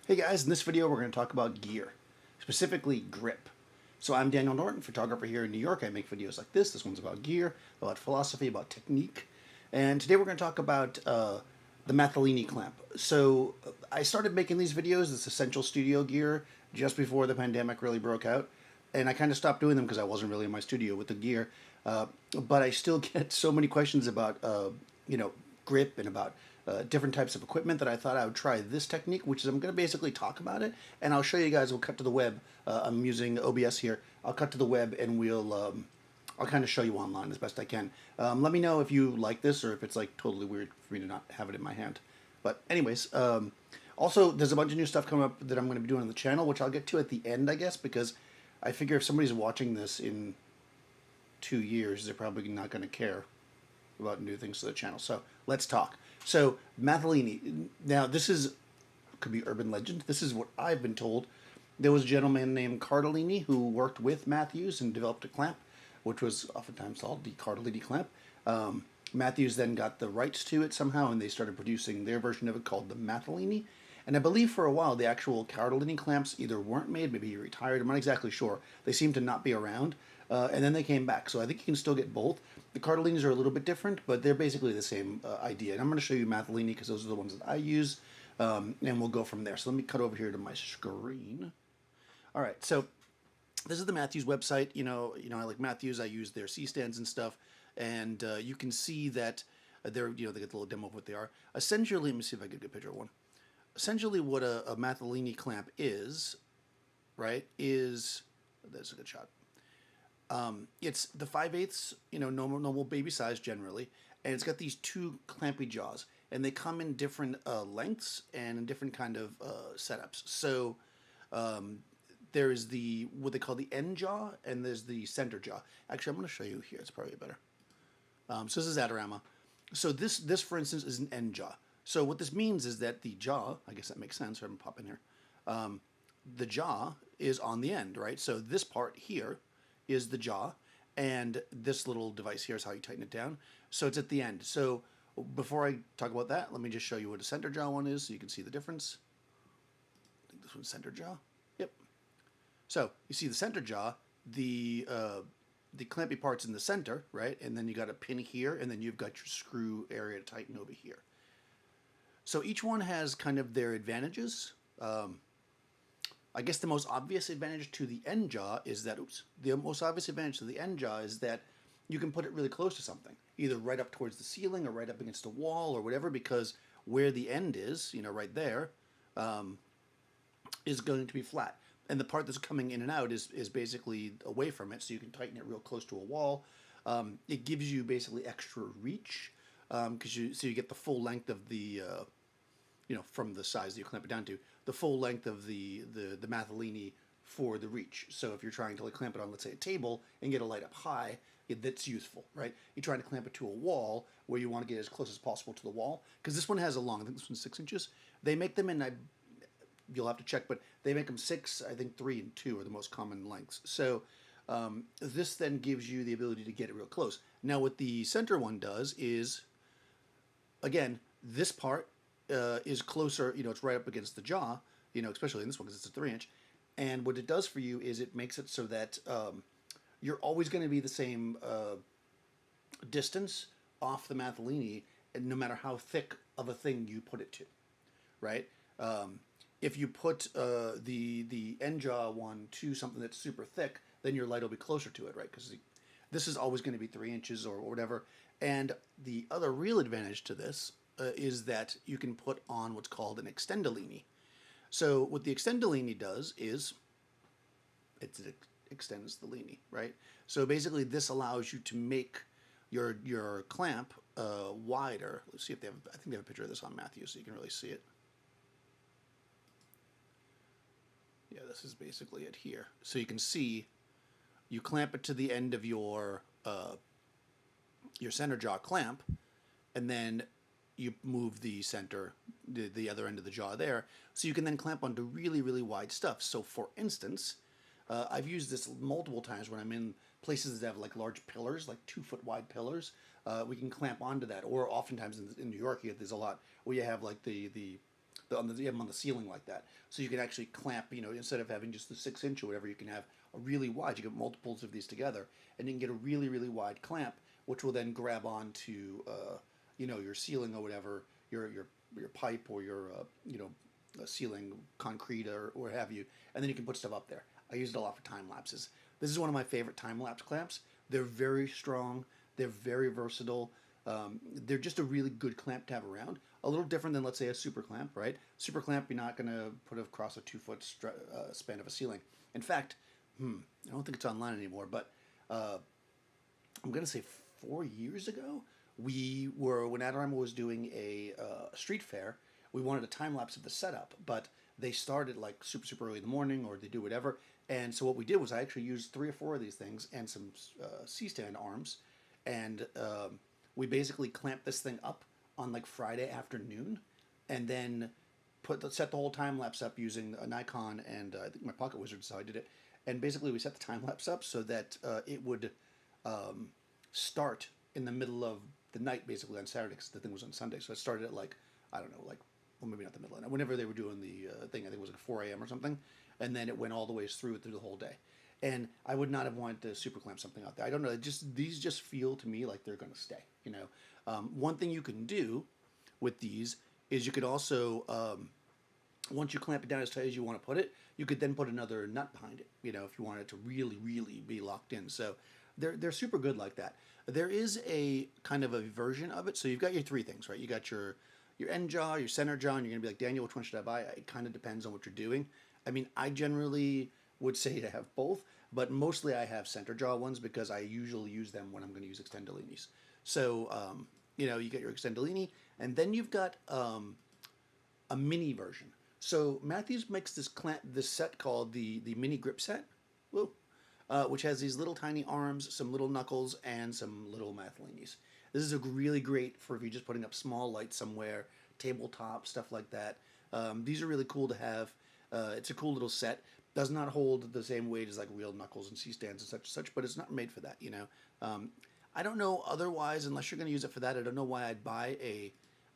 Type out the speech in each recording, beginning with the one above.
Hey guys, in this video we're going to talk about gear, specifically grip. So I'm Daniel Norton, photographer here in New York. I make videos like this. This one's about gear, about philosophy, about technique. And today we're going to talk about the Matthellini Clamp. So I started making these videos, this essential studio gear, just before the pandemic really broke out. And I kind of stopped doing them because I wasn't really in my studio with the gear. But I still get so many questions about, grip and about different types of equipment that I thought I would try this technique, which is I'm going to basically talk about it, and I'll show you guys. We'll cut to the web. I'm using OBS here. I'll cut to the web, and I'll kind of show you online as best I can. Let me know if you like this or if it's like totally weird for me to not have it in my hand. But anyways, also there's a bunch of new stuff coming up that I'm going to be doing on the channel, which I'll get to at the end, I guess, because I figure if somebody's watching this in 2 years, they're probably not going to care about new things to the channel. So let's talk. So Matthellini. Now this could be urban legend. This is what I've been told. There was a gentleman named Cardellini who worked with Matthews and developed a clamp, which was oftentimes called the Cardellini clamp. Matthews then got the rights to it somehow, and they started producing their version of it called the Matthellini. And I believe for a while the actual Cardellini clamps either weren't made, maybe he retired. I'm not exactly sure. They seem to not be around. And then they came back. So I think you can still get both. The Cardellinis are a little bit different, but they're basically the same idea. And I'm going to show you Matthellini because those are the ones that I use. And we'll go from there. So let me cut over here to my screen. All right, so this is the Matthews website. I like Matthews. I use their C-stands and stuff. And you can see that they get the little demo of what they are. Essentially, let me see if I can get a picture of one. Essentially, what a Matthellini clamp is, right, that's a good shot. It's the 5/8, normal baby size generally, and it's got these two clampy jaws, and they come in different lengths and in different kind of setups. So there's what they call the end jaw, and there's the center jaw. Actually, I'm going to show you here. It's probably better. So this is Adorama. So this for instance is an end jaw. So what this means is that the jaw, I guess that makes sense. I'm popping here. The jaw is on the end, right? So this part here is the jaw, and this little device here is how you tighten it down. So it's at the end. So before I talk about that, let me just show you what a center jaw one is so you can see the difference. I think this one's center jaw. Yep. So you see the center jaw, the clampy part's in the center, right? And then you got a pin here, and then you've got your screw area to tighten over here. So each one has kind of their advantages. I guess the most obvious advantage to the end jaw is that, the most obvious advantage to the end jaw is that you can put it really close to something, either right up towards the ceiling or right up against a wall or whatever, because where the end is, right there, is going to be flat. And the part that's coming in and out is basically away from it, so you can tighten it real close to a wall. It gives you basically extra reach, because you get the full length of the from the size that you clamp it down to, the full length of the Matthellini for the reach. So if you're trying to clamp it on, let's say, a table and get a light up high, that's useful, right? You're trying to clamp it to a wall where you want to get as close as possible to the wall, because this one has a long, I think this one's 6 inches. They make them in, you'll have to check, but they make them 6, I think 3 and 2 are the most common lengths. So this then gives you the ability to get it real close. Now what the center one does is, again, this part is closer, it's right up against the jaw, especially in this one because it's a 3-inch. And what it does for you is it makes it so that you're always going to be the same distance off the Matthellini, and no matter how thick of a thing you put it to, right? If you put the end jaw one to something that's super thick, then your light will be closer to it, right? Because this is always going to be 3 inches or whatever. And the other real advantage to this is that you can put on what's called an extendellini. So what the extendellini does is it extends the lini, right? So basically this allows you to make your clamp wider. Let's see if they have, I think they have a picture of this on Matthews so you can really see it. Yeah, this is basically it here. So you can see you clamp it to the end of your center jaw clamp, and then you move the center, the other end of the jaw there, so you can then clamp onto really, really wide stuff. So for instance, I've used this multiple times when I'm in places that have large pillars, like 2-foot wide pillars. We can clamp onto that, or oftentimes in New York, there's a lot where you have the you have them on the ceiling like that, so you can actually clamp. Instead of having just the 6 inch or whatever, you can have a really wide. You get multiples of these together, and you can get a really really wide clamp, which will then grab onto your ceiling or whatever, your pipe or your ceiling concrete or what have you, and then you can put stuff up there. I use it a lot for time lapses. This is one of my favorite time lapse clamps. They're very strong. They're very versatile. They're just a really good clamp to have around. A little different than, let's say, a super clamp, right? Super clamp, you're not going to put across a 2 foot span of a ceiling. In fact, I don't think it's online anymore, but I'm going to say 4 years ago, when Adorama was doing a street fair, we wanted a time lapse of the setup, but they started like super, super early in the morning, or they do whatever. And so what we did was I actually used 3 or 4 of these things and some C-stand arms, and we basically clamped this thing up on like Friday afternoon, and then set the whole time lapse up using a Nikon and I think my Pocket Wizard, so I did it. And basically we set the time lapse up so that it would start in the middle of the night, basically on Saturday, because the thing was on Sunday. So it started at like, I don't know, well, maybe not the middle of the night, whenever they were doing the thing. I think it was like 4 a.m. or something, and then it went all the way through the whole day. And I would not have wanted to super clamp something out there. I don't know. These just feel to me like they're going to stay. One thing you can do with these is you could also, once you clamp it down as tight as you want to put it, you could then put another nut behind it. If you want it to really, really be locked in. So they're super good like that. There is a kind of a version of it. So you've got your 3 things, right? You got your end jaw, your center jaw, and you're going to be like, Daniel, which one should I buy? It kind of depends on what you're doing. I mean, I generally would say to have both, but mostly I have center jaw ones because I usually use them when I'm going to use extendolinis. So, you get your extendolini, and then you've got a mini version. So Matthews makes this set called the mini grip set, which has these little tiny arms, some little knuckles, and some little Mathellinis. This is really great for if you're just putting up small lights somewhere, tabletop, stuff like that. These are really cool to have. It's a cool little set. Does not hold the same weight as like real knuckles and C-stands and such, but it's not made for that, I don't know otherwise, unless you're going to use it for that, I don't know why I'd buy a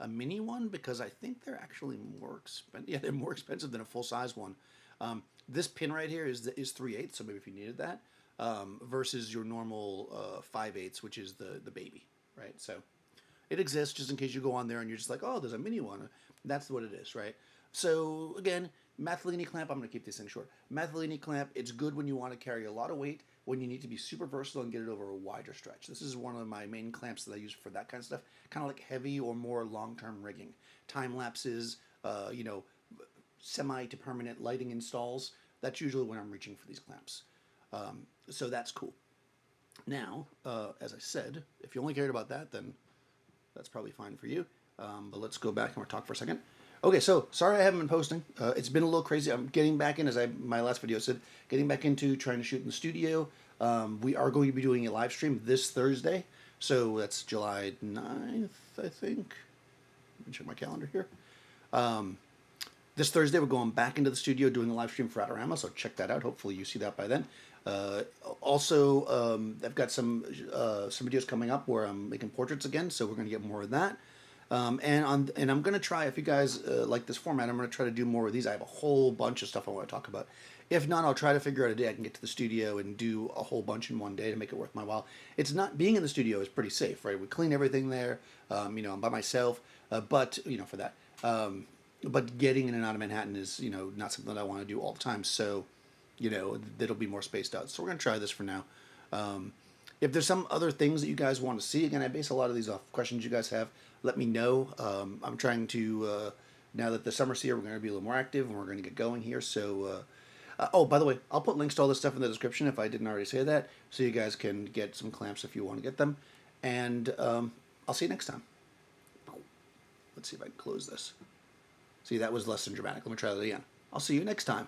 mini one, because I think they're actually more expensive. Yeah, they're more expensive than a full-size one. This pin right here is 3/8, so maybe if you needed that, versus your normal 5/8, which is the baby, right? So it exists just in case you go on there and you're just like, oh, there's a mini one. That's what it is, right? So again, Matthellini Clamp, I'm going to keep this thing short. Matthellini Clamp, it's good when you want to carry a lot of weight, when you need to be super versatile and get it over a wider stretch. This is one of my main clamps that I use for that kind of stuff, kind of like heavy or more long-term rigging. Time lapses, semi to permanent lighting installs. That's usually when I'm reaching for these clamps. So that's cool. Now, as I said, if you only cared about that, then that's probably fine for you. But let's go back and we'll talk for a second. Okay, so sorry I haven't been posting. It's been a little crazy. I'm getting back in, my last video said, getting back into trying to shoot in the studio. We are going to be doing a live stream this Thursday. So that's July 9th, I think. Let me check my calendar here. This Thursday, we're going back into the studio doing a live stream for Adorama, so check that out. Hopefully you see that by then. Also, I've got some videos coming up where I'm making portraits again, so we're going to get more of that. And I'm going to try, if you guys like this format, I'm going to try to do more of these. I have a whole bunch of stuff I want to talk about. If not, I'll try to figure out a day I can get to the studio and do a whole bunch in one day to make it worth my while. It's not, being in the studio is pretty safe, right? We clean everything there. I'm by myself, but, for that. But getting in and out of Manhattan is, not something that I want to do all the time. So, that'll be more spaced out. So we're going to try this for now. If there's some other things that you guys want to see, again, I base a lot of these off questions you guys have. Let me know. I'm trying to, now that the summer's here, we're going to be a little more active and we're going to get going here. So, oh, by the way, I'll put links to all this stuff in the description if I didn't already say that, so you guys can get some clamps if you want to get them. And I'll see you next time. Let's see if I can close this. See, that was less than dramatic. Let me try that again. I'll see you next time.